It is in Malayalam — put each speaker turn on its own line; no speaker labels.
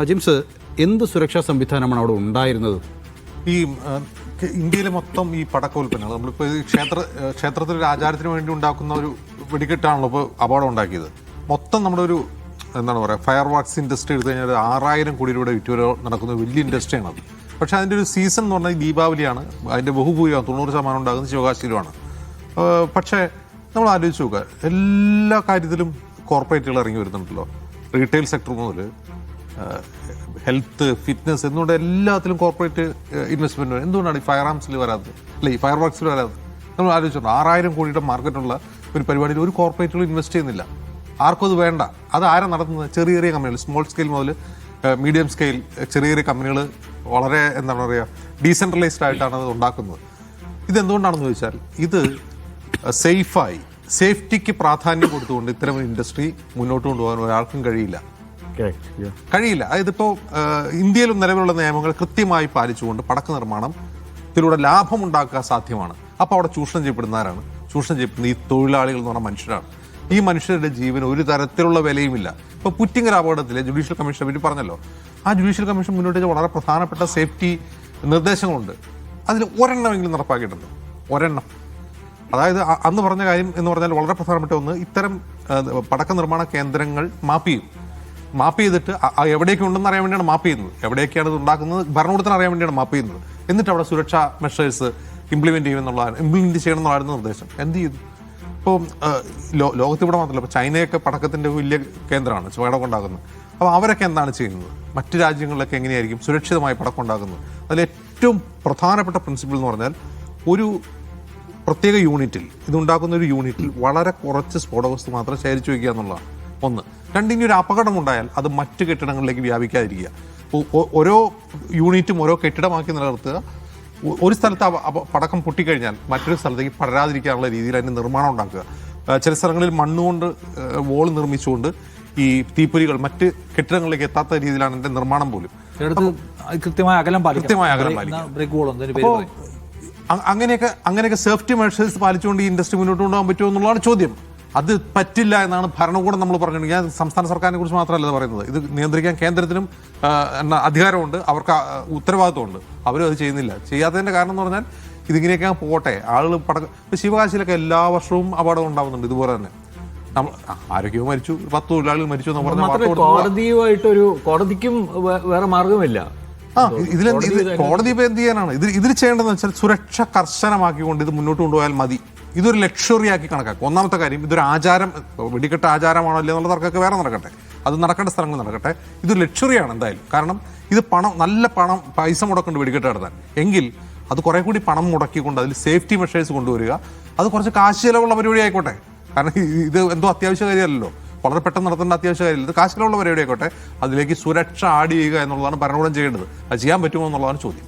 ജിംസ്, എന്ത് സുരക്ഷാ സംവിധാനമാണ് അവിടെ ഉണ്ടായിരുന്നത്?
ഈ ഇന്ത്യയിലെ മൊത്തം ഈ പടക്കോൽപ്പന്നങ്ങൾ നമ്മളിപ്പോൾ ഈ ക്ഷേത്രത്തിൽ ഒരു ആചാരത്തിന് വേണ്ടി ഉണ്ടാക്കുന്ന ഒരു വെടിക്കെട്ടാണല്ലോ ഇപ്പോൾ അപകടം ഉണ്ടാക്കിയത്. മൊത്തം നമ്മുടെ ഒരു എന്താണ് പറയുക, ഫയർ വർക്ക്സ് ഇൻഡസ്ട്രി എടുത്തു കഴിഞ്ഞാൽ 6000 കോടി രൂപയുടെ വിറ്റുവരവ് നടക്കുന്ന വലിയ ഇൻഡസ്ട്രിയാണ് അത്. പക്ഷേ അതിൻ്റെ ഒരു സീസൺ എന്ന് പറഞ്ഞാൽ ദീപാവലിയാണ്. അതിൻ്റെ ബഹുഭൂരിഭാഗം 90% ഉണ്ടാകുന്നത് ശിവകാശിയിലുമാണ്. പക്ഷേ നമ്മൾ ആലോചിച്ച് നോക്കുക, എല്ലാ കാര്യത്തിലും കോർപ്പറേറ്റുകൾ ഇറങ്ങി വരുന്നുണ്ടല്ലോ. റീറ്റെയിൽ സെക്ടർ മുതൽ ഹെൽത്ത്, ഫിറ്റ്നസ്, എന്തുകൊണ്ട് എല്ലാത്തിലും കോർപ്പറേറ്റ് ഇൻവെസ്റ്റ്മെൻറ്റ് വരും. എന്തുകൊണ്ടാണ് ഈ ഫയർ ആംസിൽ വരാത്തത്, അല്ലെ ഈ ഫയർ വർക്ക്സിൽ വരാത്തത്? നമ്മൾ ആലോചിച്ചിട്ടുണ്ട്, 6000 കോടിയുടെ മാർക്കറ്റുള്ള ഒരു പരിപാടിയിൽ ഒരു കോർപ്പറേറ്റുകൾ ഇൻവെസ്റ്റ് ചെയ്യുന്നില്ല. ആർക്കും അത് വേണ്ട. അത് ആരാ നടത്തുന്നത്? ചെറിയ ചെറിയ കമ്പനികൾ, സ്മോൾ സ്കെയിൽ മുതൽ മീഡിയം സ്കെയിൽ, ചെറിയ ചെറിയ കമ്പനികൾ വളരെ എന്താണ് പറയുക, ഡീസെൻട്രലൈസ്ഡ് ആയിട്ടാണ് അത് ഉണ്ടാക്കുന്നത്. ഇതെന്തുകൊണ്ടാണെന്ന് ചോദിച്ചാൽ, ഇത് സേഫ്റ്റിക്ക് പ്രാധാന്യം കൊടുത്തുകൊണ്ട് ഇത്തരം ഇൻഡസ്ട്രി മുന്നോട്ട് കൊണ്ടുപോകാൻ ഒരാൾക്കും കഴിയില്ല. അതായത് ഇപ്പോൾ ഇന്ത്യയിലും നിലവിലുള്ള നിയമങ്ങൾ കൃത്യമായി പാലിച്ചുകൊണ്ട് പടക്ക നിർമ്മാണത്തിലൂടെ ലാഭമുണ്ടാക്കുക സാധ്യമാണ്. അപ്പോൾ അവിടെ ചൂഷണം ചെയ്യപ്പെടുന്നവരാണ്. ചൂഷണം ചെയ്യപ്പെടുന്ന ഈ തൊഴിലാളികൾ എന്ന് പറഞ്ഞ മനുഷ്യരാണ്. ഈ മനുഷ്യരുടെ ജീവന് ഒരു തരത്തിലുള്ള വിലയുമില്ല. ഇപ്പോൾ പുറ്റിങ്ങൽ അപകടത്തിലെ ജുഡീഷ്യൽ കമ്മീഷനെ പറ്റി പറഞ്ഞല്ലോ. ആ ജുഡീഷ്യൽ കമ്മീഷൻ മുന്നോട്ട് വെച്ച വളരെ പ്രധാനപ്പെട്ട സേഫ്റ്റി നിർദ്ദേശങ്ങളുണ്ട്. അതിൽ ഒരെണ്ണമെങ്കിലും നടപ്പാക്കിയിട്ടുണ്ട്. ഒരെണ്ണം. അതായത് അന്ന് പറഞ്ഞ കാര്യം എന്ന് പറഞ്ഞാൽ വളരെ പ്രധാനപ്പെട്ട ഒന്ന്, ഇത്തരം പടക്ക നിർമ്മാണ കേന്ദ്രങ്ങൾ മാപ്പ് ചെയ്തിട്ട് എവിടെയൊക്കെ ഉണ്ടെന്ന് അറിയാൻ വേണ്ടിയാണ് മാപ്പ് ചെയ്യുന്നത്. എവിടെയൊക്കെയാണ് ഇത് ഉണ്ടാക്കുന്നത് ഭരണകൂടത്തിന് അറിയാൻ വേണ്ടിയാണ് മാപ്പ് ചെയ്യുന്നത്. എന്നിട്ട് അവിടെ സുരക്ഷാ മെഷേഴ്സ് ഇംപ്ലിമെന്റ് ചെയ്യണം എന്നുള്ളതായിരുന്നു നിർദ്ദേശം. എന്ത് ചെയ്തു? ഇപ്പോൾ ലോകത്ത് ഇവിടെ മാത്രമല്ല, ഇപ്പോൾ ചൈനയൊക്കെ പടക്കത്തിൻ്റെ വലിയ കേന്ദ്രമാണ്, പടക്കം ഉണ്ടാക്കുന്നത്. അപ്പോൾ അവരൊക്കെ എന്താണ് ചെയ്യുന്നത്? മറ്റു രാജ്യങ്ങളിലൊക്കെ എങ്ങനെയായിരിക്കും സുരക്ഷിതമായി പടക്കം ഉണ്ടാക്കുന്നത്? അതിൽ ഏറ്റവും പ്രധാനപ്പെട്ട പ്രിൻസിപ്പിൾ എന്ന് പറഞ്ഞാൽ, ഒരു പ്രത്യേക യൂണിറ്റിൽ, ഇതുണ്ടാക്കുന്ന ഒരു യൂണിറ്റിൽ വളരെ കുറച്ച് സ്ഫോടകവസ്തു മാത്രം ശേഖരിച്ചു വയ്ക്കുക എന്നുള്ളതാണ് ഒന്ന്. ഇനി ഒരു അപകടം ഉണ്ടായാൽ അത് മറ്റു കെട്ടിടങ്ങളിലേക്ക് വ്യാപിക്കാതിരിക്കുക. ഓരോ യൂണിറ്റും ഓരോ കെട്ടിടമാക്കി നിലനിർത്തുക. ഒരു സ്ഥലത്ത് പടക്കം പൊട്ടിക്കഴിഞ്ഞാൽ മറ്റൊരു സ്ഥലത്തേക്ക് പടരാതിരിക്കാനുള്ള രീതിയിൽ അതിൻ്റെ നിർമ്മാണം ഉണ്ടാക്കുക. ചില സ്ഥലങ്ങളിൽ മണ്ണുകൊണ്ട് വോൾ നിർമ്മിച്ചുകൊണ്ട് ഈ തീപ്പൊരികൾ മറ്റ് കെട്ടിടങ്ങളിലേക്ക് എത്താത്ത രീതിയിലാണ് എൻ്റെ നിർമ്മാണം പോലും.
കൃത്യമായ അകലം പാലിക്കുക.
അപ്പോൾ അങ്ങനെയൊക്കെ സേഫ്റ്റി മെഷേഴ്സ് പാലിച്ചുകൊണ്ട് ഈ ഇൻഡസ്ട്രി മുന്നോട്ട് കൊണ്ടുപോകാൻ പറ്റുമോ എന്നുള്ളതാണ് ചോദ്യം. അത് പറ്റില്ല എന്നാണ് ഭരണകൂടം നമ്മൾ പറഞ്ഞിട്ടുണ്ട്. ഞാൻ സംസ്ഥാന സർക്കാരിനെ കുറിച്ച് മാത്രമല്ല പറയുന്നത്. ഇത് നിയന്ത്രിക്കാൻ കേന്ദ്രത്തിനും അധികാരമുണ്ട്, അവർക്ക് ഉത്തരവാദിത്വമുണ്ട്. അവരും അത് ചെയ്യുന്നില്ല. ചെയ്യാത്തതിൻ്റെ കാരണം എന്ന് പറഞ്ഞാൽ, ഇതിങ്ങനെയൊക്കെ പോട്ടെ, ആളുകൾ ഇപ്പോൾ ശിവകാശിയിലൊക്കെ എല്ലാ വർഷവും അപകടം ഉണ്ടാകുന്നുണ്ട്. ഇതുപോലെ തന്നെ നമ്മൾ ആരൊക്കെയോ മരിച്ചു, 10 തൊഴിലാളികൾ മരിച്ചു എന്ന് പറഞ്ഞാൽ
കോടതിക്കും വേറെ മാർഗമില്ല.
കോടതി ഇപ്പം എന്ത് ചെയ്യാനാണ്? ഇതിൽ ചെയ്യേണ്ടതെന്ന് വെച്ചാൽ, സുരക്ഷ കർശനമാക്കിക്കൊണ്ട് ഇത് മുന്നോട്ട് കൊണ്ടുപോയാൽ മതി. ഇതൊരു ലക്ഷറി ആക്കി കണക്കാക്കും. ഒന്നാമത്തെ കാര്യം, ഇതൊരു ആചാരം, വെടിക്കെട്ട് ആചാരമാണോ അല്ലേ എന്നുള്ള തർക്കമൊക്കെ വേറെ നടക്കട്ടെ, അത് നടക്കേണ്ട സ്ഥലങ്ങൾ നടക്കട്ടെ. ഇതൊരു ലക്ഷറിയാണ് എന്തായാലും. കാരണം ഇത് നല്ല പൈസ മുടക്കുന്നുണ്ട് വെടിക്കെട്ട് നടത്താൻ. എങ്കിൽ അത് കുറെ കൂടി പണം മുടക്കിക്കൊണ്ട് അതിൽ സേഫ്റ്റി മെഷേഴ്സ് കൊണ്ടുവരിക. അത് കുറച്ച് കാശ് ചിലവുള്ള പരിപാടി ആയിക്കോട്ടെ. കാരണം ഇത് എന്തോ അത്യാവശ്യ കാര്യമല്ലല്ലോ, വളരെ പെട്ടെന്ന് നടത്തേണ്ട അത്യാവശ്യ കാര്യമില്ല. ഇത് കാശ് ചിലവുള്ള പരിപാടി ആയിക്കോട്ടെ. അതിലേക്ക് സുരക്ഷ ആഡ് ചെയ്യുക എന്നുള്ളതാണ് ഭരണകൂടം ചെയ്യേണ്ടത്. അത് ചെയ്യാൻ പറ്റുമോ എന്നുള്ളതാണ് ചോദ്യം.